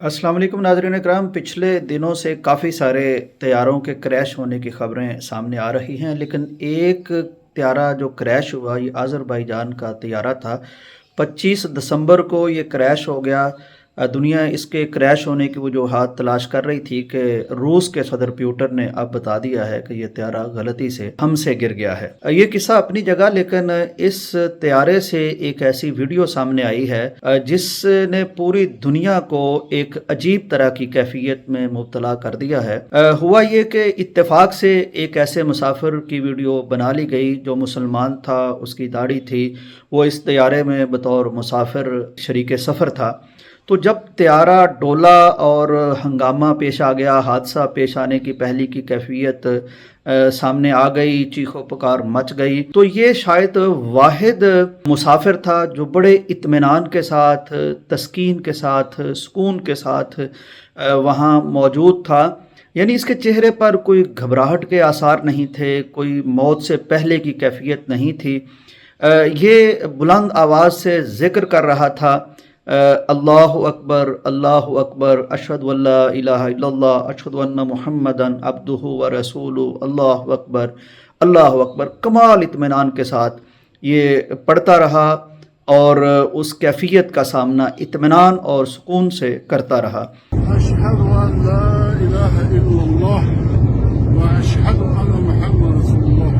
अस्सलाम वालेकुम नाज़रीन इकराम। पिछले दिनों से काफ़ी सारे तैयारों के क्रैश होने की ख़बरें सामने आ रही हैं, लेकिन एक तैयारा जो क्रैश हुआ ये अज़रबैजान का तैयारा था। 25 दिसंबर को ये क्रैश हो गया। दुनिया इसके क्रैश होने की वजूहात तलाश कर रही थी कि रूस के सदर प्यूटन ने अब बता दिया है कि ये तैयारा गलती से हमसे गिर गया है। ये किस्सा अपनी जगह, लेकिन इस तैयारे से एक ऐसी वीडियो सामने आई है जिसने पूरी दुनिया को एक अजीब तरह की कैफियत में मुब्तला कर दिया है। हुआ ये कि इत्तेफाक से एक ऐसे मुसाफिर की वीडियो बना ली गई जो मुसलमान था, उसकी दाढ़ी थी, वो इस तैयारे में बतौर मुसाफिर शरीक सफ़र था। तो जब तैयारा डोला और हंगामा पेश आ गया, हादसा पेश आने की पहले की कैफियत सामने आ गई, चीखो पुकार मच गई। तो ये शायद वाहिद मुसाफिर था जो बड़े इत्मीनान के साथ, तस्कीन के साथ, सुकून के साथ वहाँ मौजूद था। यानी इसके चेहरे पर कोई घबराहट के आसार नहीं थे, कोई मौत से पहले की कैफियत नहीं थी। ये बुलंद आवाज़ से ज़िक्र कर रहा था, अल्लाहु अकबर अशहदु अल्ला इलाहा इल्लल्लाह अशहदु अन्ना मुहम्मदन अब्दुहु व रसूलुहु अल्लाहु अकबर। कमाल इत्मीनान के साथ ये पढ़ता रहा और उस कैफियत का सामना इत्मीनान और सुकून से करता रहा। अशहदु अल्ला इलाहा इल्लल्लाह व अशहदु अन्ना मुहम्मदन रसूलुल्लाह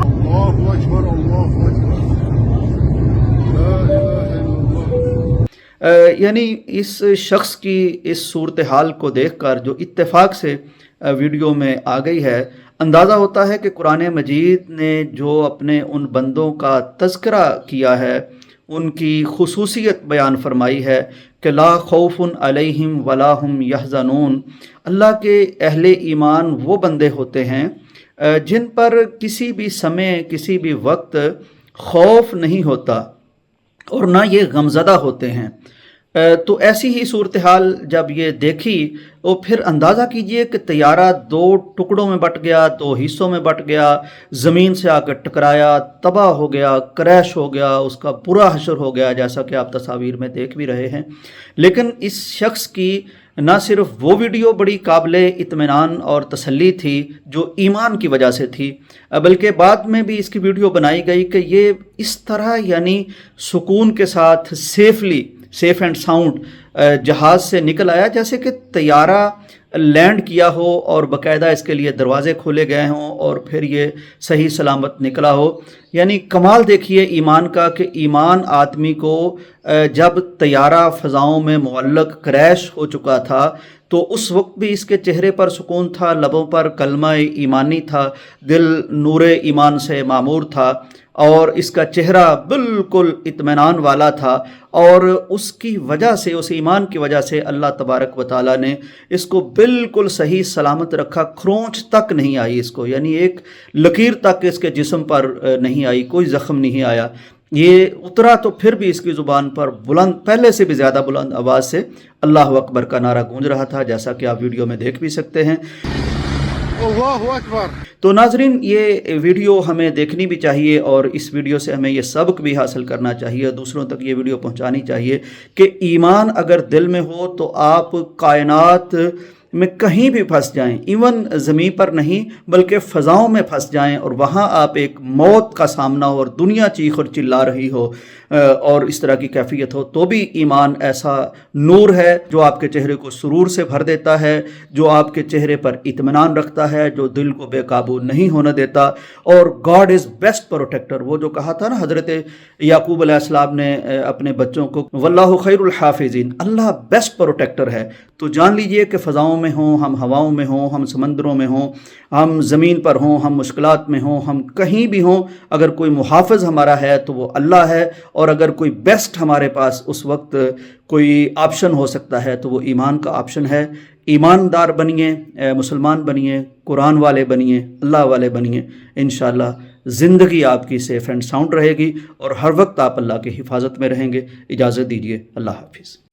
अल्लाहु अकबर अल्लाहु अकबर ला इलाहा यानी इस शख्स की इस सूरत हाल को देखकर जो इत्तेफाक से वीडियो में आ गई है, अंदाज़ा होता है कि कुरान मजीद ने जो अपने उन बंदों का तज़किरा किया है, उनकी खुसूसियत बयान फरमाई है कि ला खौफुन अलैहिम वला हुम यहज़नून। अल्लाह के अहले ईमान वो बंदे होते हैं जिन पर किसी भी समय, किसी भी वक्त खौफ नहीं होता और ना ये गमज़दा होते हैं। तो ऐसी ही सूरत हाल जब ये देखी तो फिर अंदाज़ा कीजिए कि तैयारा दो टुकड़ों में बट गया, दो हिस्सों में बट गया, ज़मीन से आकर टकराया, तबाह हो गया, क्रैश हो गया, उसका बुरा हशर हो गया, जैसा कि आप तस्वीर में देख भी रहे हैं। लेकिन इस शख्स की ना सिर्फ वो वीडियो बड़ी काबिले इत्मीनान और तसल्ली थी जो ईमान की वजह से थी, बल्कि बाद में भी इसकी वीडियो बनाई गई कि ये इस तरह यानी सुकून के साथ सेफ एंड साउंड जहाज़ से निकल आया जैसे कि तैयारा लैंड किया हो और बाकायदा इसके लिए दरवाज़े खोले गए हों और फिर ये सही सलामत निकला हो। यानी कमाल देखिए ईमान का कि ईमान आदमी को जब तैयारा फ़ज़ाओं में मुअल्लक़ क्रैश हो चुका था तो उस वक्त भी इसके चेहरे पर सुकून था, लबों पर कलमा ईमानी था, दिल नूरे ईमान से मामूर था और इसका चेहरा बिल्कुल इत्मीनान वाला था। और उसकी वजह से, उस ईमान की वजह से अल्लाह तबारक व तआला ने इसको बिल्कुल सही सलामत रखा। खरोंच तक नहीं आई इसको, यानी एक लकीर तक इसके जिस्म पर नहीं आई, कोई ज़ख्म नहीं आया। ये उतरा तो फिर भी इसकी ज़ुबान पर बुलंद, पहले से भी ज़्यादा बुलंद आवाज़ से अल्लाहु अकबर का नारा गूंज रहा था, जैसा कि आप वीडियो में देख भी सकते हैं। अल्लाहु अकबर। तो नाजरीन, ये वीडियो हमें देखनी भी चाहिए और इस वीडियो से हमें ये सबक भी हासिल करना चाहिए, दूसरों तक ये वीडियो पहुंचानी चाहिए कि ईमान अगर दिल में हो तो आप कायनात में कहीं भी फंस जाएं, इवन ज़मीन पर नहीं बल्कि फ़ज़ाओं में फंस जाएं और वहाँ आप एक मौत का सामना हो और दुनिया चीख और चिल्ला रही हो और इस तरह की कैफियत हो, तो भी ईमान ऐसा नूर है जो आपके चेहरे को सुरूर से भर देता है, जो आपके चेहरे पर इत्मीनान रखता है, जो दिल को बेकाबू नहीं होने देता। और गॉड इज़ बेस्ट प्रोटेक्टर, वो जो कहा था ना हज़रत याकूब अलैहिस्सलाम ने अपने बच्चों को, वल्लाहु खैरुल हाफिज़ीन, अल्लाह बेस्ट प्रोटेक्टर है। तो जान लीजिए कि फ़ज़ाओं में हों, हम हवाओं में हों, हम समंदरों में हों, हम ज़मीन पर हों, हम मुश्किलात में हों, हम कहीं भी हों, अगर कोई मुहाफ़िज़ हमारा है तो वो अल्लाह है। और अगर कोई बेस्ट हमारे पास उस वक्त कोई ऑप्शन हो सकता है तो वो ईमान का ऑप्शन है। ईमानदार बनिए, मुसलमान बनिए, कुरान वाले बनिए, अल्लाह वाले बनिए। इंशाअल्लाह ज़िंदगी आपकी सेफ़ एंड साउंड रहेगी और हर वक्त आप अल्लाह की हिफाजत में रहेंगे। इजाज़त दीजिए, अल्लाह हाफिज़।